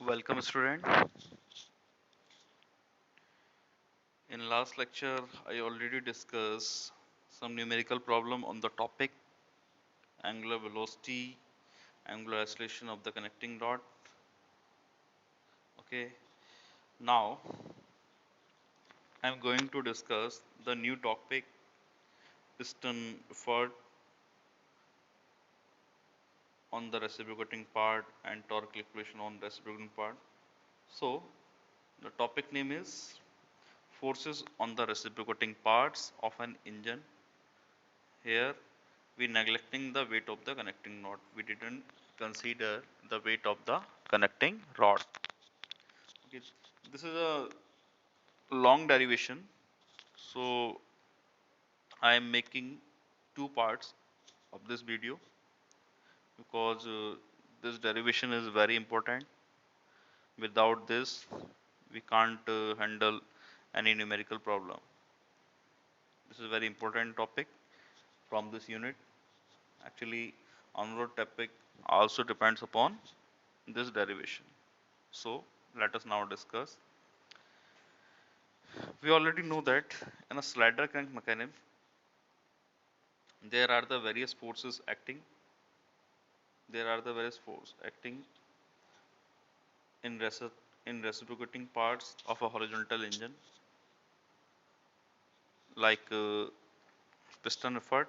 Welcome student. In last lecture I already discussed some numerical problem on the topic angular velocity, angular acceleration of the connecting rod. Okay. Now I am going to discuss the new topic piston effort on the reciprocating part and torque calculation on reciprocating part. So the topic name is forces on the reciprocating parts of an engine. Here we neglecting the weight of the connecting rod. We didn't consider the weight of the connecting rod. Okay, this is a long derivation. So I am making two parts of this video because this derivation is very important. Without this, we can't handle any numerical problem. This is a very important topic from this unit. Actually, on-road topic also depends upon this derivation. So let us now discuss. We already know that in a slider crank mechanism, there are the various forces acting. There are the various forces acting in, in reciprocating parts of a horizontal engine, like piston effort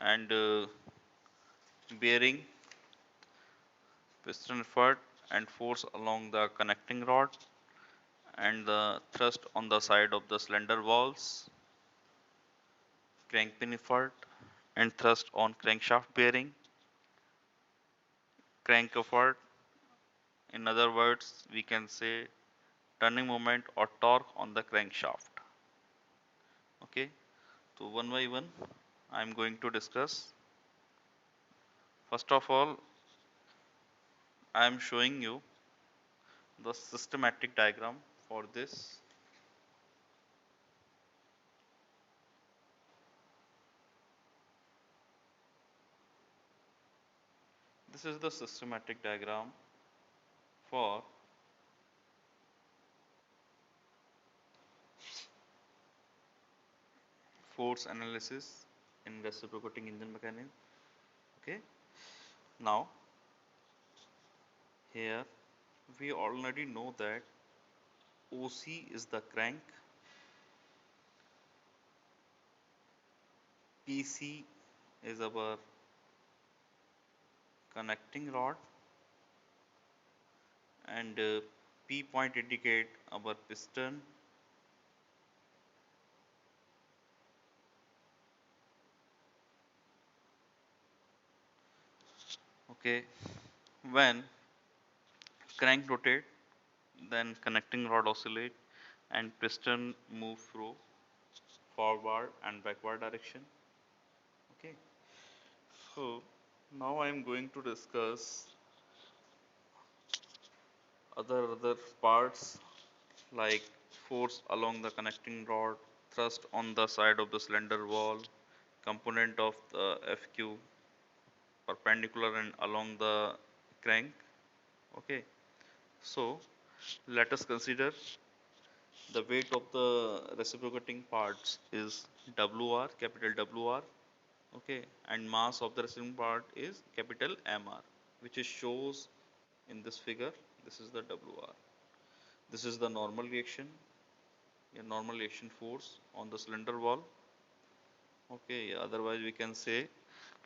and bearing, piston effort and force along the connecting rod and the thrust on the side of the cylinder walls, crank pin effort and thrust on crankshaft bearing, crank effort. In other words, we can say turning moment or torque on the crankshaft. Okay, so one by one, I am going to discuss. First of all, I am showing you the systematic diagram for this. This is the systematic diagram for force analysis in reciprocating engine mechanism. Okay, now here we already know that OC is the crank, PC is our connecting rod, and P point indicate our piston. Okay, when crank rotate, then connecting rod oscillate and piston move through forward and backward direction. Okay, so now I am going to discuss other parts like force along the connecting rod, thrust on the side of the cylinder wall, component of the FQ perpendicular and along the crank. Okay, so let us consider the weight of the reciprocating parts is WR, capital WR. Okay, and mass of the reciprocating part is capital MR, which is shows in this figure. This is the WR. This is the normal reaction, a normal reaction force on the cylinder wall. Okay, otherwise we can say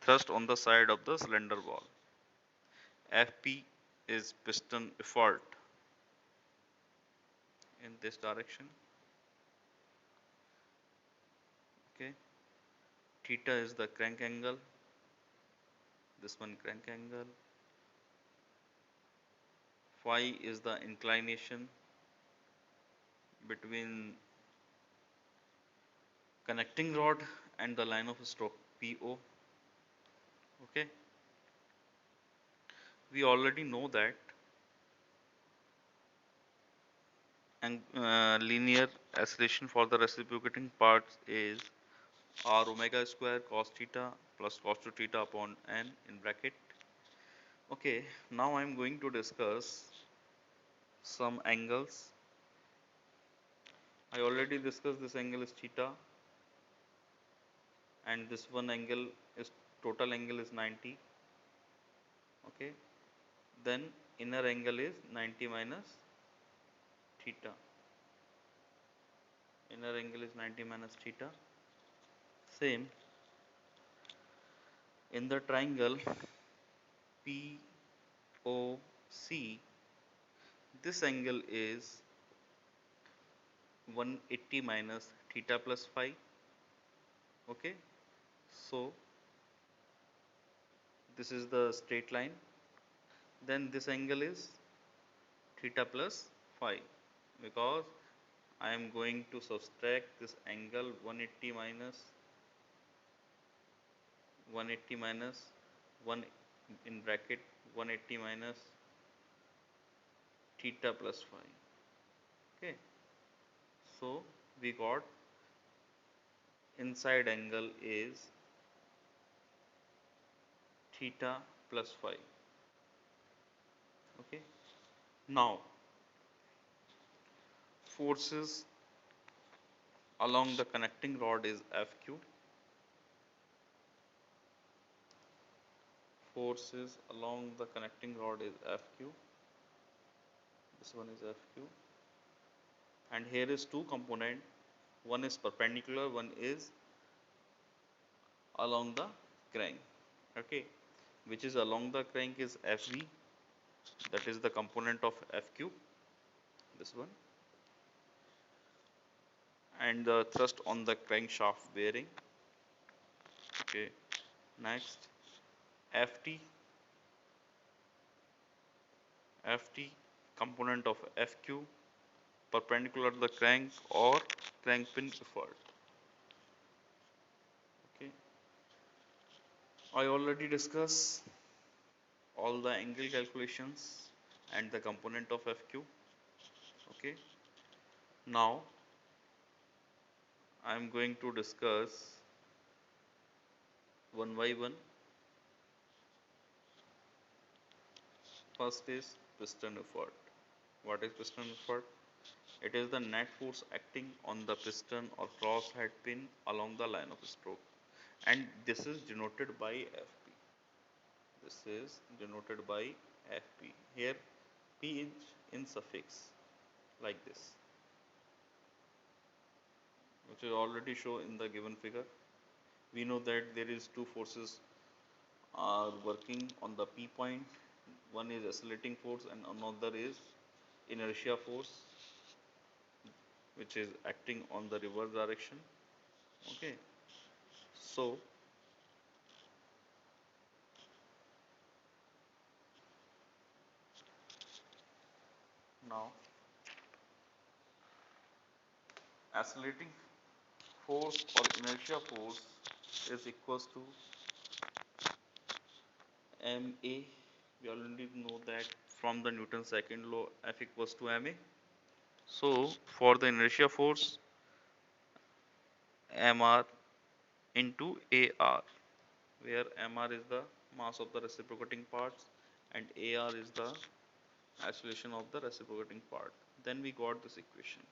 thrust on the side of the cylinder wall. FP is piston effort in this direction. Okay, theta is the crank angle. This one crank angle. Phi is the inclination between connecting rod and the line of stroke PO. Okay, we already know that and linear acceleration for the reciprocating parts is r omega square cos theta plus cos 2 theta upon n in bracket. Okay, now I'm going to discuss some angles. I already discussed this angle is theta, and this one angle is total angle is 90. Okay, then inner angle is 90 minus theta. Inner angle is 90 minus theta. Same in the triangle POC, this angle is 180 minus theta plus phi. Okay, so this is the straight line. Then this angle is theta plus phi, because I am going to subtract this angle 180 minus 1 in bracket 180 minus theta plus phi. Okay, so we got inside angle is theta plus phi. Okay, now forces along the connecting rod is Fq. Forces along the connecting rod is Fq. This one is Fq. And here is two component. One is perpendicular, one is along the crank. Okay, which is along the crank is Fv. That is the component of Fq. This one. And the thrust on the crankshaft bearing. Okay. Next, Ft. Ft component of Fq, perpendicular to the crank or crank pin effort. Okay. I already discussed all the angle calculations and the component of Fq. Okay. Now I am going to discuss one by one. First is piston effort. What is piston effort? It is the net force acting on the piston or cross head pin along the line of stroke, and this is denoted by Fp. This is denoted by Fp. Here P is in suffix like this, which is already shown in the given figure. We know that there is two forces are working on the P point. One is accelerating force and another is inertia force, which is acting on the reverse direction. Okay, so now accelerating force or inertia force is equals to ma. We already know that from the Newton's second law, F equals to ma. So for the inertia force, mr into ar, where mr is the mass of the reciprocating parts and ar is the acceleration of the reciprocating part. Then we got this equation.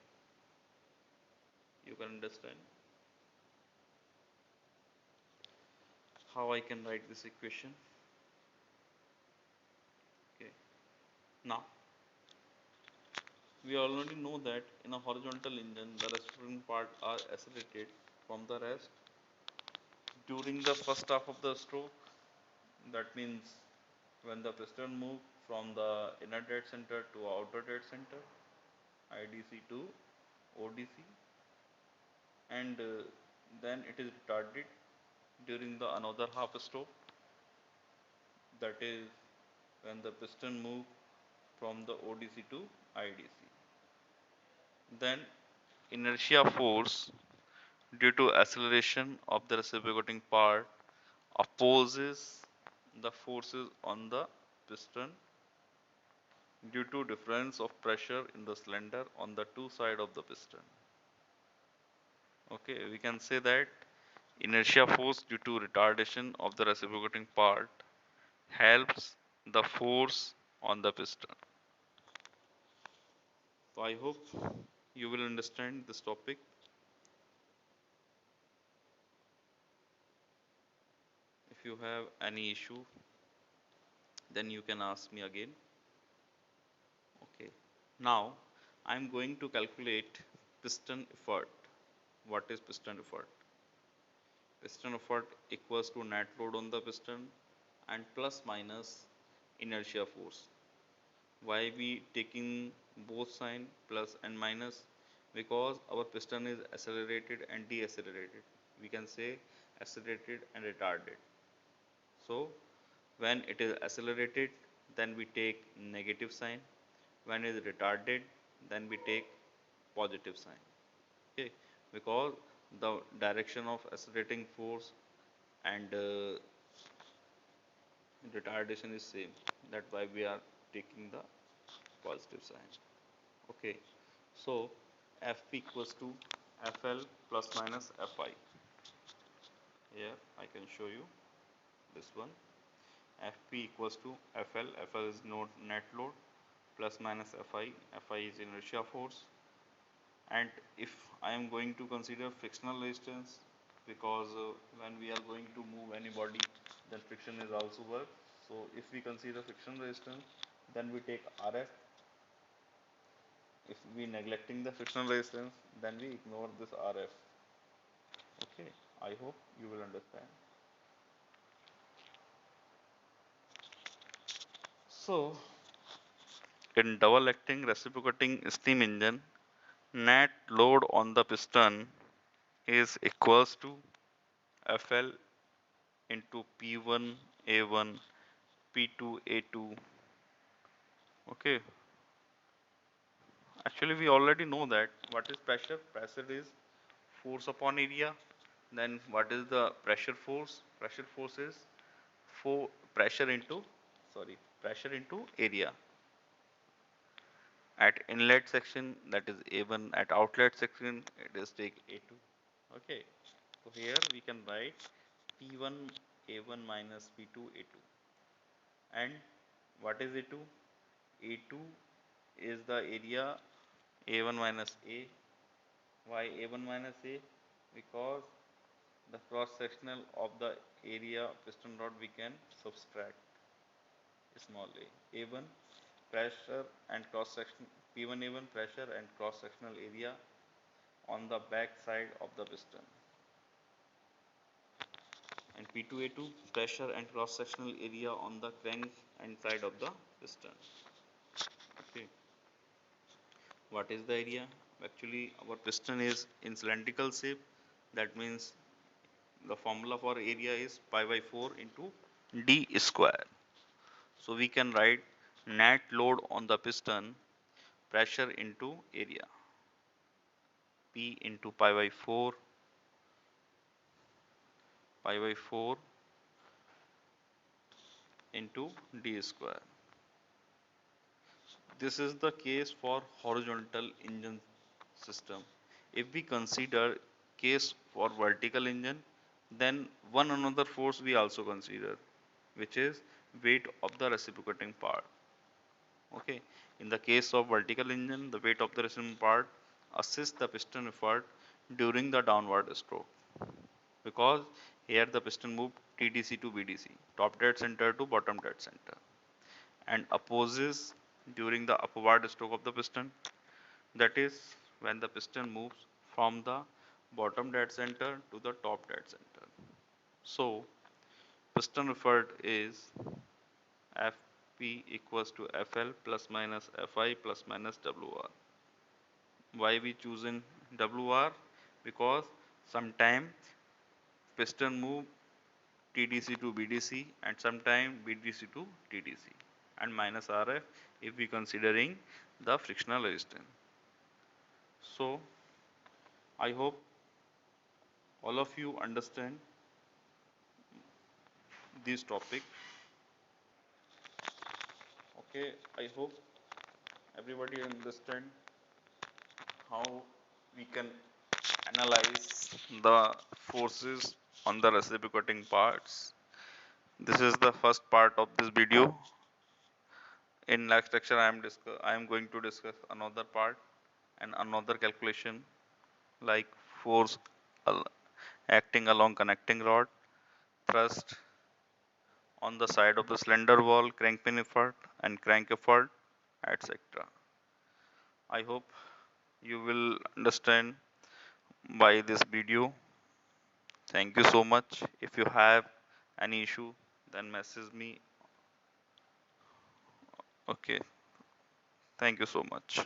You can understand how I can write this equation. Okay. Now we already know that in a horizontal engine the reciprocating part are accelerated from the rest during the first half of the stroke. That means when the piston moves from the inner dead center to outer dead center, IDC to ODC, and then it is retarded during the another half stroke, that is when the piston moves from the ODC to IDC. Then inertia force due to acceleration of the reciprocating part opposes the forces on the piston due to difference of pressure in the cylinder on the two sides of the piston. Okay, we can say that inertia force due to retardation of the reciprocating part helps the force on the piston. So I hope you will understand this topic. If you have any issue, then you can ask me again. Okay. Now I'm going to calculate piston effort. What is piston effort? Piston effort equals to net load on the piston and plus minus inertia force. Why we taking both sign plus and minus? Because our piston is accelerated and deaccelerated. We can say accelerated and retarded. So when it is accelerated, then we take negative sign. When it is retarded, then we take positive sign. Okay, because the direction of accelerating force and retardation is same. That's why we are taking the positive sign. Okay, so Fp equals to Fl plus minus Fi. Here I can show you this one. Fp equals to Fl. Fl is net load plus minus Fi. Fi is inertia force. And if I am going to consider frictional resistance, because when we are going to move any body, then friction is also work. So if we consider friction resistance, then we take Rf. If we neglecting the frictional resistance, then we ignore this Rf. Okay, I hope you will understand. So in double acting reciprocating steam engine, net load on the piston is equals to Fl into P1 A1 P2 A2. Okay, actually we already know that what is pressure. Pressure is force upon area. Then what is the pressure force? Pressure force is for pressure into pressure into area. At inlet section, that is A1. At outlet section, it is take A2. Okay, so here we can write P1 A1 minus P2 A2. And what is A2? A2 is the area A1 minus A. Why A1 minus A? Because the cross sectional of the area of piston rod we can subtract small a. A1 pressure and cross section, P1 A1 pressure and cross sectional area on the back side of the piston, and P2 A2 pressure and cross sectional area on the crank and side of the piston. Okay, what is the area? Actually our piston is in cylindrical shape. That means the formula for area is pi by 4 into d square. So we can write net load on the piston pressure into area, P into pi by 4 into d square. This is the case for horizontal engine system. If we consider case for vertical engine, then one another force we also consider, which is weight of the reciprocating part. Okay, in the case of vertical engine, the weight of the reciprocating part assists the piston effort during the downward stroke, because here the piston move TDC to BDC, top dead center to bottom dead center, and opposes during the upward stroke of the piston. That is when the piston moves from the bottom dead center to the top dead center. So piston effort is Fp equals to Fl plus minus Fi plus minus Wr. Why we chosen Wr? Because sometime piston move TDC to BDC and sometime BDC to TDC, and minus Rf if we considering the frictional resistance. So I hope all of you understand this topic. Okay, I hope everybody understand how we can analyze the forces on the reciprocating parts. This is the first part of this video. In next lecture, I am going to discuss another part and another calculation like force al- acting along connecting rod, thrust on the side of the cylinder wall, crank pin effort and crank effort, etc. I hope you will understand by this video. Thank you so much. If you have any issue, then message me. Okay. Thank you so much.